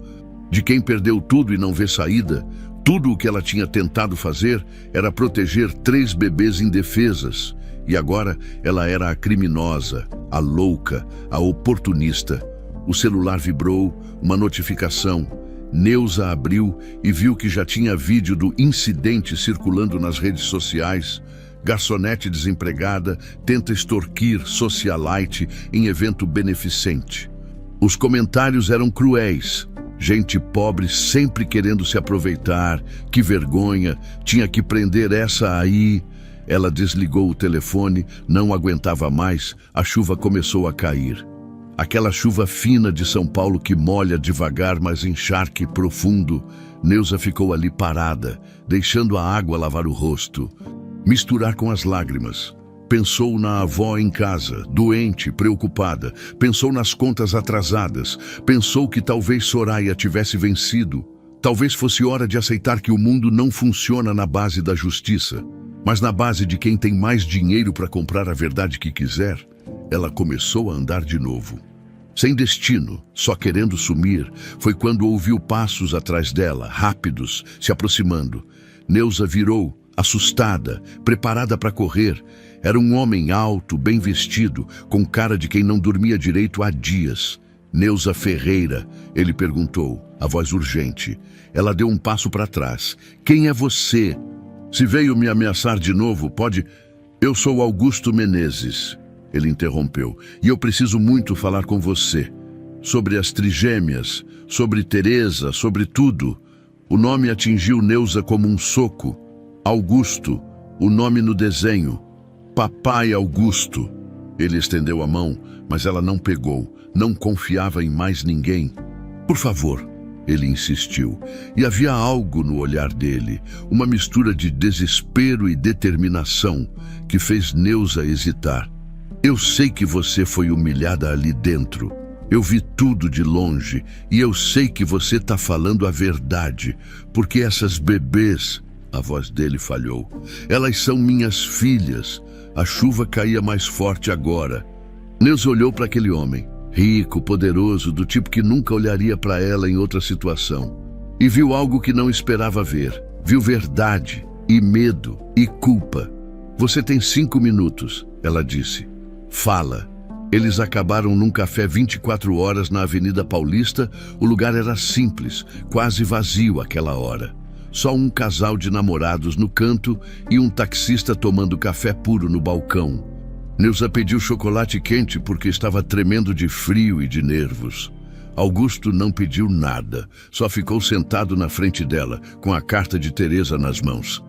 De quem perdeu tudo e não vê saída. Tudo o que ela tinha tentado fazer era proteger 3 bebês indefesas. E agora ela era a criminosa, a louca, a oportunista. O celular vibrou, uma notificação. Neuza abriu e viu que já tinha vídeo do incidente circulando nas redes sociais. Garçonete desempregada tenta extorquir socialite em evento beneficente. Os comentários eram cruéis. Gente pobre sempre querendo se aproveitar. Que vergonha, tinha que prender essa aí. Ela desligou o telefone, não aguentava mais, a chuva começou a cair. Aquela chuva fina de São Paulo que molha devagar, mas encharque profundo. Neuza ficou ali parada, deixando a água lavar o rosto, misturar com as lágrimas. Pensou na avó em casa, doente, preocupada. Pensou nas contas atrasadas. Pensou que talvez Soraya tivesse vencido. Talvez fosse hora de aceitar que o mundo não funciona na base da justiça, mas na base de quem tem mais dinheiro para comprar a verdade que quiser. Ela começou a andar de novo. Sem destino, só querendo sumir, foi quando ouviu passos atrás dela, rápidos, se aproximando. Neuza virou, assustada, preparada para correr. Era um homem alto, bem vestido, com cara de quem não dormia direito há dias. Neuza Ferreira, ele perguntou, a voz urgente. Ela deu um passo para trás. Quem é você? Se veio me ameaçar de novo, pode... Eu sou Augusto Menezes, ele interrompeu, e eu preciso muito falar com você. Sobre as trigêmeas, sobre Teresa, sobre tudo. O nome atingiu Neuza como um soco. Augusto, o nome no desenho. Papai Augusto. Ele estendeu a mão, mas ela não pegou, não confiava em mais ninguém. Por favor, ele insistiu, e havia algo no olhar dele, uma mistura de desespero e determinação, que fez Neuza hesitar. Eu sei que você foi humilhada ali dentro. Eu vi tudo de longe, e eu sei que você está falando a verdade, porque essas bebês... A voz dele falhou. Elas são minhas filhas. A chuva caía mais forte agora. Neuza olhou para aquele homem, rico, poderoso, do tipo que nunca olharia para ela em outra situação. E viu algo que não esperava ver. Viu verdade, e medo, e culpa. Você tem 5 minutos, ela disse. Fala. Eles acabaram num café 24 horas na Avenida Paulista. O lugar era simples, quase vazio àquela hora. Só um casal de namorados no canto e um taxista tomando café puro no balcão. Neuza pediu chocolate quente porque estava tremendo de frio e de nervos. Augusto não pediu nada, só ficou sentado na frente dela, com a carta de Teresa nas mãos.